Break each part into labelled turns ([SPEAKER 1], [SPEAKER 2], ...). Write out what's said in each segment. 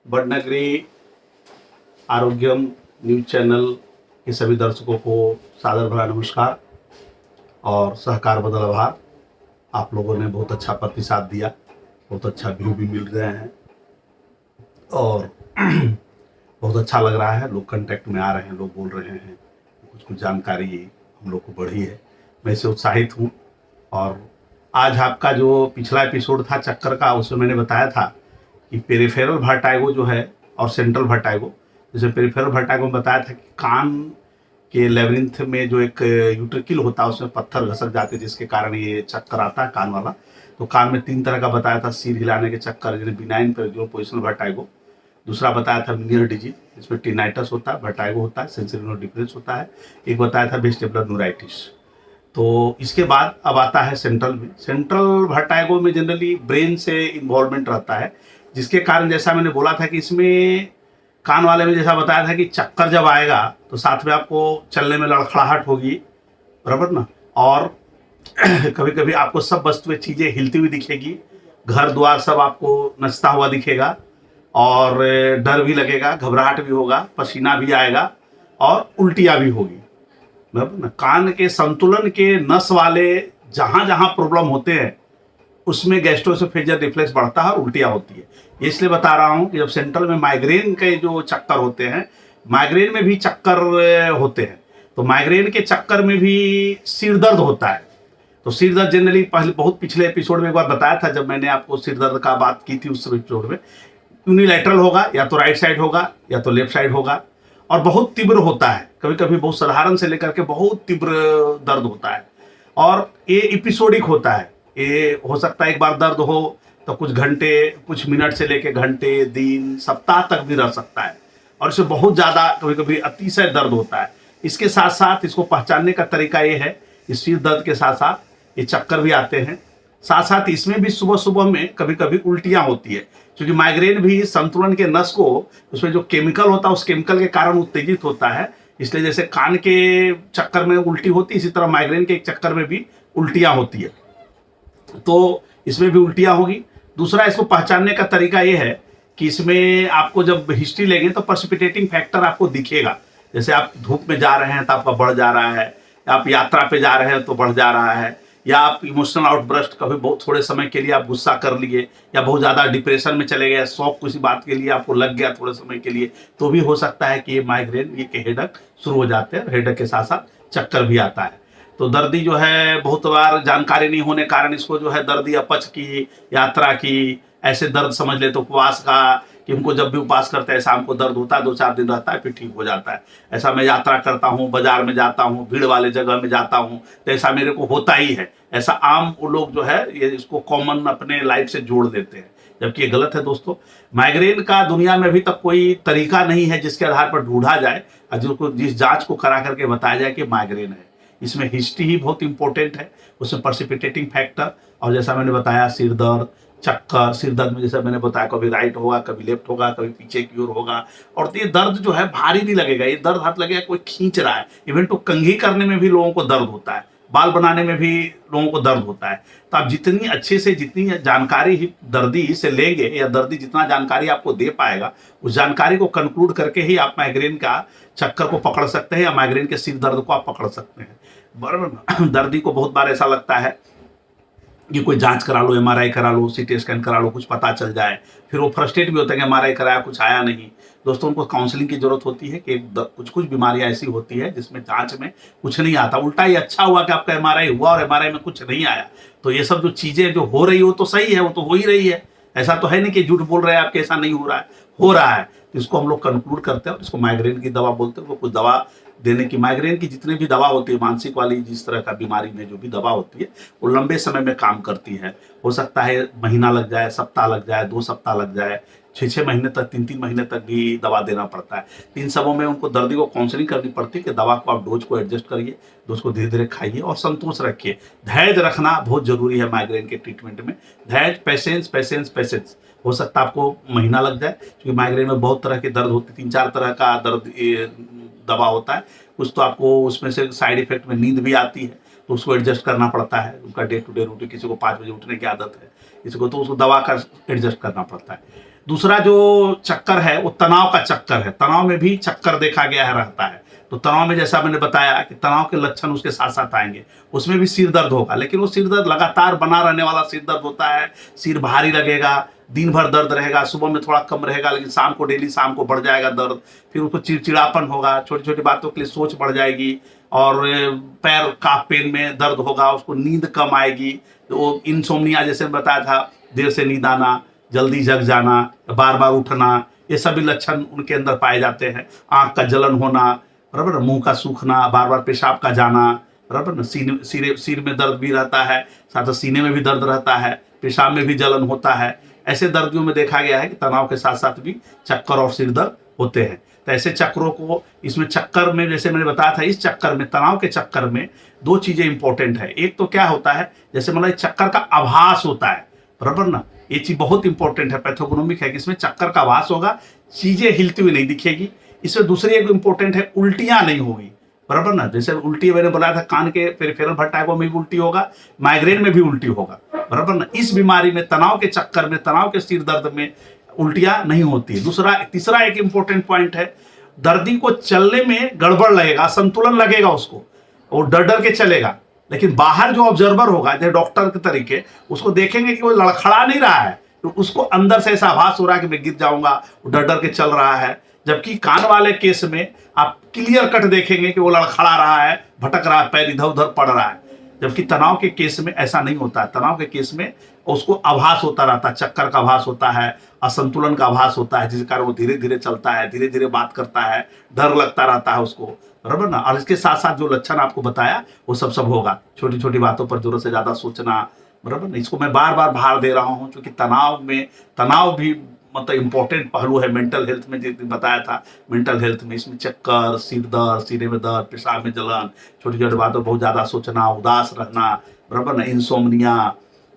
[SPEAKER 1] बड़नगरी आरोग्यम news channel के सभी दर्शकों को सादर भरा नमस्कार और सहकार बदल आभार। आप लोगों ने बहुत अच्छा प्रतिसाद दिया, बहुत अच्छा व्यू भी मिल रहे हैं और बहुत अच्छा लग रहा है। लोग कांटेक्ट में आ रहे हैं, लोग बोल रहे हैं, कुछ कुछ जानकारी हम लोग को बढ़ी है। मैं इससे उत्साहित हूँ। और आज आपका जो पिछला एपिसोड था चक्कर का, उसमें मैंने बताया था कि पेरिफेरल वर्टाइगो जो है और सेंट्रल वर्टाइगो, जैसे पेरिफेरल वर्टाइगो में बताया था कि कान के लेबिरिंथ में जो एक यूट्रिकल होता है उसमें पत्थर घसक जाते हैं जिसके कारण ये चक्कर आता है कान वाला। तो कान में 3 तरह का बताया था, सिर हिलाने के चक्कर जिन्हें बिनाइन पेरिफेरल पोजिशनल वर्टाइगो। दूसरा बताया था मिनियर डिजीज, इसमें टिनाइटस होता है, वर्टाइगो होता है, सेंसरी नर्व डिफरेंस होता है। एक बताया था वेस्टिबुलर न्यूराइटिस। तो इसके बाद अब आता है सेंट्रल में। सेंट्रल वर्टाइगो में जनरली ब्रेन से इन्वॉल्वमेंट रहता है, जिसके कारण जैसा मैंने बोला था कि इसमें कान वाले में जैसा बताया था कि चक्कर जब आएगा तो साथ में आपको चलने में लड़खड़ाहट होगी, बराबर ना। और कभी कभी आपको सब वस्तुएं चीज़ें हिलती हुई दिखेगी, घर द्वार सब आपको नचता हुआ दिखेगा और डर भी लगेगा, घबराहट भी होगा, पसीना भी आएगा और उल्टियाँ भी होगी, बराबर ना। कान के संतुलन के नस वाले जहाँ जहाँ प्रॉब्लम होते हैं उसमें गैस्ट्रोएसोफेजियल रिफ्लेक्स बढ़ता है और उल्टियाँ होती है। इसलिए बता रहा हूँ कि जब सेंट्रल में माइग्रेन के जो चक्कर होते हैं, माइग्रेन में भी चक्कर होते हैं, तो माइग्रेन के चक्कर में भी सिर दर्द होता है। तो सिर दर्द जनरली पहले बहुत पिछले एपिसोड में एक बार बताया था, जब मैंने आपको सिर दर्द का बात की थी उस एपिसोड में, यूनिलैटरल होगा, या तो राइट साइड होगा या तो लेफ्ट साइड होगा, और बहुत तीव्र होता है। कभी कभी बहुत साधारण से लेकर के बहुत तीव्र दर्द होता है और ये एपिसोडिक होता है। ये हो सकता है एक बार दर्द हो तो कुछ घंटे, कुछ मिनट से लेके घंटे, दिन, सप्ताह तक भी रह सकता है और इससे बहुत ज़्यादा कभी कभी अतिशय दर्द होता है। इसके साथ साथ इसको पहचानने का तरीका ये है, इस सिर दर्द के साथ साथ ये चक्कर भी आते हैं, साथ साथ इसमें भी सुबह सुबह में कभी कभी उल्टियाँ होती है, क्योंकि माइग्रेन भी संतुलन के नस को, उसमें जो केमिकल होता है उस केमिकल के कारण उत्तेजित होता है। इसलिए जैसे कान के चक्कर में उल्टी होती है, इसी तरह माइग्रेन के चक्कर में भी उल्टियाँ होती है, तो इसमें भी उल्टियाँ होगी। दूसरा, इसको पहचानने का तरीका ये है कि इसमें आपको जब हिस्ट्री लेंगे तो प्रेसिपिटेटिंग फैक्टर आपको दिखेगा। जैसे आप धूप में जा रहे हैं तो आपका बढ़ जा रहा है, आप यात्रा पे जा रहे हैं तो बढ़ जा रहा है, या आप इमोशनल आउटबर्स्ट कभी बहुत थोड़े समय के लिए आप गुस्सा कर लिए, या बहुत ज़्यादा डिप्रेशन में चले गए, शौक किसी बात के लिए आपको लग गया थोड़े समय के लिए, तो भी हो सकता है कि ये माइग्रेन, ये हेडेक शुरू हो जाते हैं। हेडेक के साथ साथ चक्कर भी आता है। तो दर्दी जो है बहुत बार जानकारी नहीं होने कारण इसको जो है दर्दी अपच की, यात्रा की, ऐसे दर्द समझ ले, तो उपवास का, कि उनको जब भी उपवास करते हैं शाम को दर्द होता है, 2-4 दिन रहता है फिर ठीक हो जाता है। ऐसा मैं यात्रा करता हूँ, बाजार में जाता हूँ, भीड़ वाले जगह में जाता हूँ, तो ऐसा मेरे को होता ही है। ऐसा आम वो लोग जो है ये इसको कॉमन अपने लाइफ से जोड़ देते हैं, जबकि ये गलत है दोस्तों। माइग्रेन का दुनिया में अभी तक कोई तरीका नहीं है जिसके आधार पर ढूंढा जाए और जिस जांच को करा करके बताया जाए कि माइग्रेन है। इसमें हिस्ट्री ही बहुत इंपॉर्टेंट है, उसमें प्रेसिपिटेटिंग फैक्टर, और जैसा मैंने बताया सिर दर्द, चक्कर, सिर दर्द में जैसा मैंने बताया कभी राइट होगा, कभी लेफ्ट होगा, कभी पीछे की ओर होगा, और ये दर्द जो है भारी नहीं लगेगा, ये दर्द हाथ लगेगा कोई खींच रहा है। इवन तो कंघी करने में भी लोगों को दर्द होता है, बाल बनाने में भी लोगों को दर्द होता है। तो आप जितनी अच्छे से, जितनी जानकारी ही दर्दी से लेंगे, या दर्दी जितना जानकारी आपको दे पाएगा, उस जानकारी को कंक्लूड करके ही आप माइग्रेन का चक्कर को पकड़ सकते हैं या माइग्रेन के सिर दर्द को आप पकड़ सकते हैं, बराबर। दर्दी को बहुत बार ऐसा लगता है कि कोई जांच करा लो, एमआरआई करा लो, सीटी स्कैन करा लो, कुछ पता चल जाए, फिर वो फ्रस्ट्रेट भी होता है कि एमआरआई कराया कुछ आया नहीं। दोस्तों, उनको काउंसलिंग की जरूरत होती है कि कुछ कुछ बीमारियां ऐसी होती है जिसमें जांच में कुछ नहीं आता, उल्टा ही अच्छा हुआ कि आपका एमआरआई हुआ और एमआरआई में कुछ नहीं आया। तो ये सब जो चीजें जो हो रही हो तो सही है, वो तो हो ही रही है, ऐसा तो है नहीं कि झूठ बोल रहे हैं आपके, ऐसा नहीं हो रहा है, हो रहा है। तो इसको हम लोग कंक्लूड करते हैं और इसको माइग्रेन की दवा बोलते हैं। वो कुछ दवा देने की, माइग्रेन की जितनी भी दवा होती है, मानसिक वाली जिस तरह का बीमारी में जो भी दवा होती है, वो लंबे समय में काम करती है। हो सकता है महीना लग जाए, सप्ताह लग जाए, 2 सप्ताह लग जाए, 6-6 महीने तक, 3-3 महीने तक भी दवा देना पड़ता है। इन सबों में उनको दर्दी को काउंसलिंग करनी पड़ती है कि दवा को आप डोज को एडजस्ट करिए, डोज को धीरे धीरे खाइए और संतोष रखिए। धैर्य रखना बहुत जरूरी है माइग्रेन के ट्रीटमेंट में। धैर्य, पेशेंस, पेशेंस, पेशेंस। हो सकता है आपको महीना लग जाए, क्योंकि माइग्रेन में बहुत तरह के दर्द होते, 3-4 तरह का दर्द दवा होता है। कुछ तो आपको उसमें से साइड इफेक्ट में नींद भी आती है, तो उसको एडजस्ट करना पड़ता है। उनका डे टू डे रूटीन, किसी को 5 बजे उठने की आदत है, किसी को, तो उसको दवा का एडजस्ट करना पड़ता है। दूसरा जो चक्कर है वो तनाव का चक्कर है। तनाव में भी चक्कर देखा गया है रहता है। तो तनाव में जैसा मैंने बताया कि तनाव के लक्षण उसके साथ साथ आएंगे, उसमें भी सिर दर्द होगा, लेकिन वो सिर दर्द लगातार बना रहने वाला सिर दर्द होता है। सिर भारी लगेगा, दिन भर दर्द रहेगा, सुबह में थोड़ा कम रहेगा, लेकिन शाम को डेली शाम को बढ़ जाएगा दर्द। फिर उसको चिड़चिड़ापन होगा, छोटी छोटी बातों के लिए सोच बढ़ जाएगी, और पैर का पेन में दर्द होगा, उसको नींद कम आएगी। तो वो इंसोम्निया जैसे बताया था, देर से नींद आना, जल्दी जग जाना, बार बार उठना, ये सभी लक्षण उनके अंदर पाए जाते हैं। आंख का जलन होना, बराबर, मुंह का सूखना, बार बार पेशाब का जाना, बराबर ना, सिर में दर्द भी रहता है, साथ सीने में भी दर्द रहता है, पेशाब में भी जलन होता है। ऐसे दर्दियों में देखा गया है कि तनाव के साथ साथ भी चक्कर और सिर दर्द होते हैं। तो ऐसे चक्करों को, इसमें चक्कर में जैसे मैंने बताया था, इस चक्कर में, तनाव के चक्कर में 2 चीजें इंपॉर्टेंट है। एक तो क्या होता है, जैसे मतलब चक्कर का आभास होता है, बराबर ना, ये चीज बहुत इंपॉर्टेंट है, पैथोगनोमिक है कि इसमें चक्कर का आभास होगा, चीजें हिलती हुई नहीं दिखेगी। इसमें दूसरी एक इंपॉर्टेंट है, उल्टियां नहीं होगी, बराबर ना। जैसे उल्टी मैंने बताया था, कान के पेरिफेरल वर्टिगो में भी उल्टी होगा, माइग्रेन में भी उल्टी होगा, बराबर ना। इस बीमारी में, तनाव के चक्कर में, तनाव के सिर दर्द में उल्टियां नहीं होती है। तीसरा एक इंपॉर्टेंट पॉइंट है, दर्दी को चलने में गड़बड़ लगेगा, संतुलन लगेगा उसको, वो डर डर के चलेगा, लेकिन बाहर जो ऑब्जर्वर होगा, जैसे डॉक्टर के तरीके, उसको देखेंगे कि वो लड़खड़ा नहीं रहा है, तो उसको अंदर से ऐसा आभास हो रहा है कि मैं गिर जाऊंगा, वो डर डर के चल रहा है। जबकि कान वाले केस में आप क्लियर कट देखेंगे कि वो लड़खड़ा रहा है, भटक रहा है, पैर इधर उधर पड़ रहा है। जबकि तनाव के केस में ऐसा नहीं होता है। तनाव के केस में उसको आभास होता रहता है, चक्कर का आभास होता है, असंतुलन का आभास होता है, जिस कारण वो धीरे धीरे चलता है, धीरे धीरे बात करता है, डर लगता रहता है उसको, बराबर ना। और इसके साथ साथ जो लक्षण आपको बताया वो सब होगा। छोटी छोटी बातों पर जरूरत से ज्यादा सोचना, बराबर ना। इसको मैं बार बार भार दे रहा हूँ, क्योंकि तनाव भी मतलब इंपॉर्टेंट पहलू है मेंटल हेल्थ में। जिस दिन बताया था, मेंटल हेल्थ में इसमें चक्कर, सिर दर्द, सीने में दर्द, पेशाब में जलन, छोटी छोटी बातों बहुत ज्यादा सोचना, उदास रहना, बराबर ना, इंसोम्निया,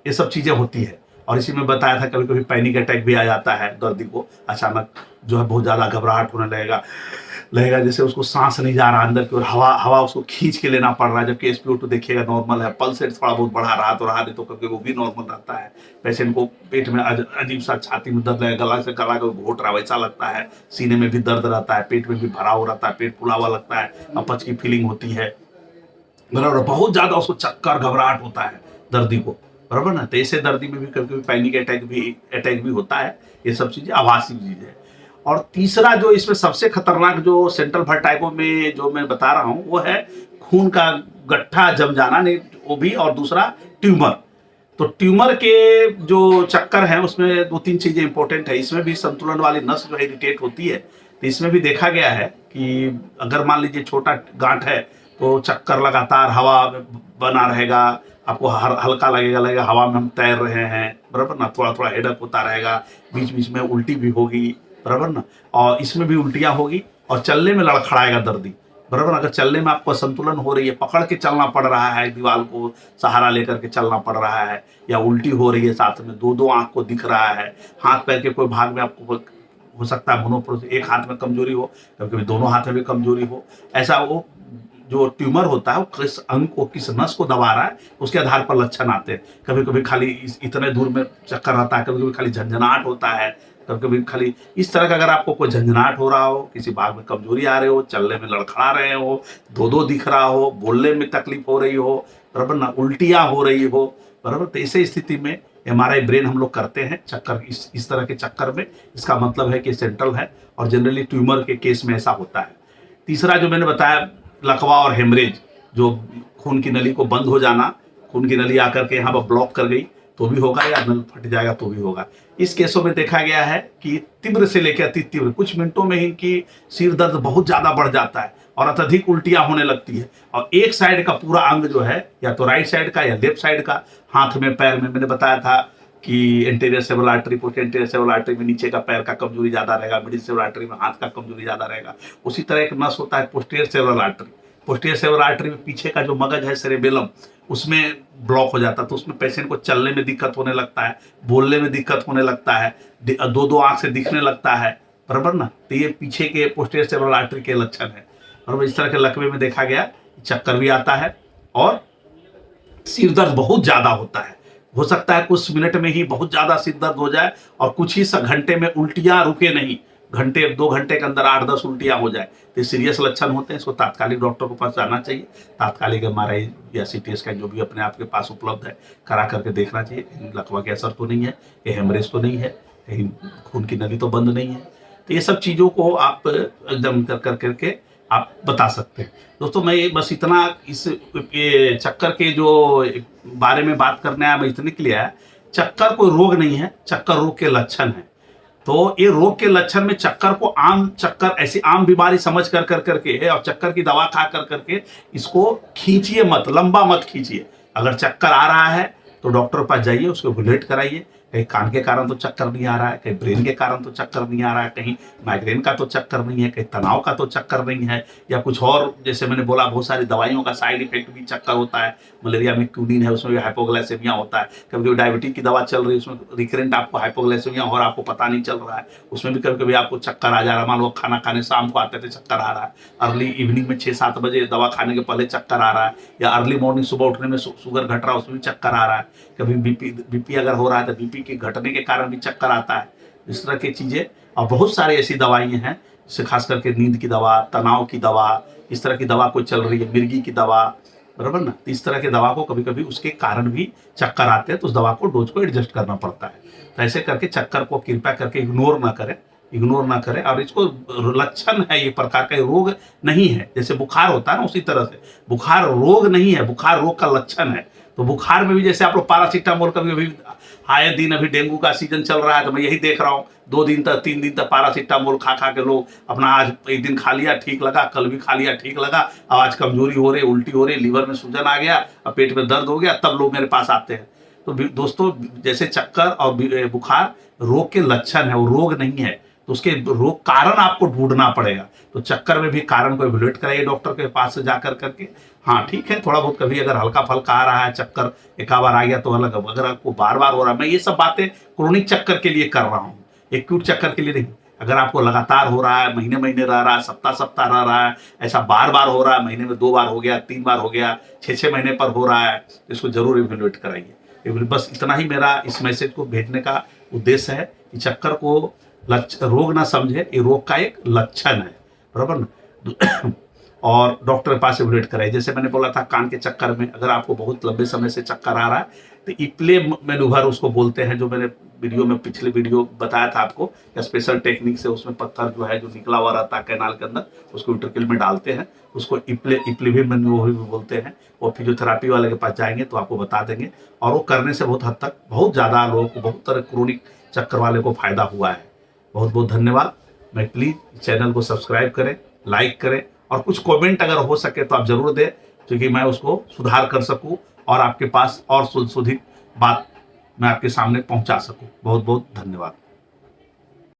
[SPEAKER 1] ये सब चीजें होती है। और इसी में बताया था कभी कभी पैनिक अटैक भी आ जाता है दर्दी को, अचानक जो है बहुत ज्यादा घबराहट होने लगेगा, जैसे उसको सांस नहीं जा रहा अंदर की ओर, हवा उसको खींच के लेना पड़ रहा है। जबकि SpO2 देखिएगा नॉर्मल है, पल्स रेट थोड़ा बहुत बढ़ा रहा तो रहा, नहीं तो कभी वो भी नॉर्मल रहता है। पेशेंट को पेट में अजीब सा, छाती में दर्द लगेगा, गला से गला को घोट रहा वैसा लगता है, सीने में भी दर्द रहता है, पेट में भी भराव रहता है, पेट फूला हुआ लगता है, अपच की फीलिंग होती है, बराबर। बहुत ज्यादा उसको चक्कर, घबराहट होता है दर्दी को, बराबर ना। तो ऐसे दर्दी में भी कभी कभी पैनिक अटैक भी होता है। ये सब चीजें आभासी चीज है। और तीसरा जो इसमें सबसे खतरनाक जो सेंट्रल वर्टिगो में जो मैं बता रहा हूं, वो है खून का गट्ठा जम जाना, नहीं वो भी, और दूसरा ट्यूमर। तो ट्यूमर के जो चक्कर है उसमें 2-3 चीजें इंपॉर्टेंट है। इसमें भी संतुलन वाली नस जो है इरिटेट होती है। तो इसमें भी देखा गया है कि अगर मान लीजिए छोटा गांठ है तो चक्कर लगातार हवा में बना रहेगा, आपको हल्का लगेगा हवा में हम तैर रहे हैं, बराबर ना। थोड़ा थोड़ा हेडअप होता रहेगा, बीच बीच में उल्टी भी होगी, बराबर ना। और इसमें भी उल्टियां होगी, और चलने में लड़खड़ाएगा दर्दी, बराबर। अगर चलने में आपको संतुलन हो रही है, पकड़ के चलना पड़ रहा है, दीवार को सहारा लेकर के चलना पड़ रहा है, या उल्टी हो रही है, साथ में दो आंख को दिख रहा है, हाथ पैर के कोई भाग में आपको हो सकता है मोनोपोरोसिस, एक हाथ में कमजोरी हो, कभी कभी दोनों हाथ में भी कमजोरी हो, ऐसा वो जो ट्यूमर होता है वो किस अंग को, किस नस को दबा रहा है, उसके आधार पर लक्षण आते हैं। कभी कभी खाली इतने दूर में चक्कर रहता है, कभी कभी खाली झंझनाहट होता है, कभी कभी खाली इस तरह का। अगर आपको कोई झंझनाहट हो रहा हो, किसी भाग में कमजोरी आ रही हो, चलने में लड़खड़ा रहे हो, दो दिख रहा हो, बोलने में तकलीफ हो रही हो, बराबर ना, उल्टियां हो रही हो, बराबर। तो ऐसे स्थिति में MRI ब्रेन हम लोग करते हैं चक्कर, इस तरह के चक्कर में। इसका मतलब है कि सेंट्रल है, और जनरली ट्यूमर के केस में ऐसा होता है। तीसरा जो मैंने बताया, लकवा और हेमरेज, जो खून की नली को बंद हो जाना, खून की नली आकर के यहाँ पर ब्लॉक कर गई तो भी होगा, या नल फट जाएगा तो भी होगा। इस केसों में देखा गया है कि तीव्र से लेकर अति तीव्र, कुछ मिनटों में ही इनकी सिर दर्द बहुत ज्यादा बढ़ जाता है और अत्यधिक उल्टियां होने लगती है। और एक साइड का पूरा अंग जो है, या तो राइट साइड का या लेफ्ट साइड का, हाथ में, पैर में, मैंने बताया था कि anterior cerebral artery, posterior cerebral artery में नीचे का पैर का कमजोरी ज्यादा रहेगा, मिडिल सेरेब्रल आर्टरी में हाथ का कमजोरी ज्यादा रहेगा। उसी तरह एक नस होता है posterior cerebral artery, posterior cerebral artery में पीछे का जो मगज है सेरेबेलम, उसमें ब्लॉक हो जाता है। तो उसमें पेशेंट को चलने में दिक्कत होने लगता है, बोलने में दिक्कत होने लगता है, दो आंख से दिखने लगता है, बराबर ना। तो ये पीछे के पोस्टीरियर सेरेब्रल आर्टरी के लक्षण है। और इस तरह के लकवे में देखा गया चक्कर भी आता है और सिर दर्द बहुत ज्यादा होता है, हो सकता है कुछ मिनट में ही बहुत ज्यादा सिर दर्द हो जाए और कुछ ही घंटे में उल्टियां रुके नहीं, घंटे 2 घंटे के अंदर 8-10 उल्टियां हो जाए, तो सीरियस लक्षण होते हैं। इसको तात्कालिक डॉक्टर के पास जाना चाहिए, तात्कालिक MRI या CT स्कैन जो भी अपने आपके पास उपलब्ध है करा करके देखना चाहिए, कहीं लकवा के असर तो नहीं है, कहीं हेमरेज तो नहीं है, कहीं खून की नली तो बंद नहीं है। तो ये सब चीज़ों को आप एकदम कर करके आप बता सकते हैं। दोस्तों मैं बस इतना ये चक्कर के जो बारे में बात करने आया, मैं इतने के लिए आया, चक्कर कोई रोग नहीं है, चक्कर रोग के लक्षण है। तो ये रोग के लक्षण में चक्कर को आम चक्कर ऐसी आम बीमारी समझ कर करके और चक्कर की दवा खा कर करके इसको खींचिए मत, लंबा मत खींचिए। अगर चक्कर आ रहा है तो डॉक्टर के पास जाइए, उसको इवैल्यूएट कराइए। कहीं कान के कारण तो चक्कर नहीं आ रहा है, कहीं ब्रेन के कारण तो चक्कर नहीं आ रहा है, कहीं माइग्रेन का तो चक्कर नहीं है, कहीं तनाव का तो चक्कर नहीं है, या कुछ और जैसे मैंने बोला बहुत सारी दवाइयों का साइड इफेक्ट भी चक्कर होता है। मलेरिया में क्यूनिन है, उसमें भी हाइपोग्लाइसेमिया होता है। कभी कभी डायबिटीज की दवा चल रही है, उसमें रिकरेंट आपको हाइपोग्लाइसेमिया और आपको पता नहीं चल रहा है, उसमें भी कभी कभी आपको चक्कर आ जा रहा है। मान लो खाना खाने शाम को आते थे चक्कर आ रहा है, अर्ली इवनिंग में 6-7 बजे दवा खाने के पहले चक्कर आ रहा है, या अर्ली मॉर्निंग सुबह उठने में शुगर घट रहा है, उसमें भी चक्कर आ रहा है। कभी बीपी अगर हो रहा है तो बीपी के घटने के कारण भी चक्कर आता है। इस तरह की चीजें और बहुत सारी ऐसी दवाइयां हैं, जैसे खास करके नींद की दवा, तनाव की दवा, इस तरह की दवा कोई चल रही है, मिर्गी की दवा, बराबर ना। तो इस तरह की दवा को कभी कभी उसके कारण भी चक्कर आते हैं, तो उस दवा को डोज को एडजस्ट करना पड़ता है। तो ऐसे करके चक्कर को कृपया करके इग्नोर ना करें। और इसको लक्षण है, ये प्रकार का रोग नहीं है। जैसे बुखार होता है ना, उसी तरह से बुखार रोग नहीं है, बुखार रोग का लक्षण है। तो बुखार में भी जैसे आप लोग पैरासीटामोल, कभी कभी आए दिन अभी डेंगू का सीजन चल रहा है, तो मैं यही देख रहा हूँ 2 दिन तक 3 दिन तक पैरासीटामोल खा के लोग अपना, आज एक दिन खा लिया ठीक लगा, कल भी खा लिया ठीक लगा, अब आज कमजोरी हो रही, उल्टी हो रही, लीवर में सूजन आ गया और पेट में दर्द हो गया, तब लोग मेरे पास आते हैं। तो दोस्तों जैसे चक्कर और बुखार रोग के लक्षण है, वो रोग नहीं है। तो उसके रोग कारण आपको ढूंढना पड़ेगा। तो चक्कर में भी कारण को इवैल्यूएट कराइए डॉक्टर के पास से जाकर करके। हाँ ठीक है, थोड़ा बहुत कभी अगर हल्का फल्का आ रहा है चक्कर, एक बार आ गया तो अलग, अगर आपको बार बार हो रहा है, मैं ये सब बातें क्रोनिक चक्कर के लिए कर रहा हूँ, एक्यूट चक्कर के लिए नहीं। अगर आपको लगातार हो रहा है, महीने महीने रह रहा है, सप्ताह रह रहा है, ऐसा बार बार हो रहा है, महीने में 2 बार हो गया, 3 बार हो गया, 6 महीने पर हो रहा है, तो इसको जरूर इवैल्यूएट कराइए। बस इतना ही मेरा इस मैसेज को भेजने का उद्देश्य है कि चक्कर को रोग ना समझे, ये रोग का एक लक्षण है, बराबर ना। और डॉक्टर के पास इवैल्यूएट कराइए। जैसे मैंने बोला था कान के चक्कर में, अगर आपको बहुत लंबे समय से चक्कर आ रहा है तो इप्ले मैनूवर उसको बोलते हैं, जो मैंने पिछले वीडियो बताया था आपको, या स्पेशल टेक्निक से उसमें पत्थर जो है जो निकला हुआ रहता है कैनाल के अंदर, उसको यूट्रिकल में डालते हैं, उसको इप्ले मैनूवर भी बोलते हैं। और फिजियोथेरापी वाले के पास जाएंगे तो आपको बता देंगे। और वो करने से बहुत हद तक बहुत ज़्यादा लोगों को, बहुत तरह क्रोनिक चक्कर वाले को फायदा हुआ है। बहुत बहुत धन्यवाद। मैं प्लीज़ चैनल को सब्सक्राइब करें, लाइक करें, और कुछ कमेंट अगर हो सके तो आप जरूर दें, क्योंकि मैं उसको सुधार कर सकूं और आपके पास और सुधित बात मैं आपके सामने पहुंचा सकूं। बहुत बहुत धन्यवाद।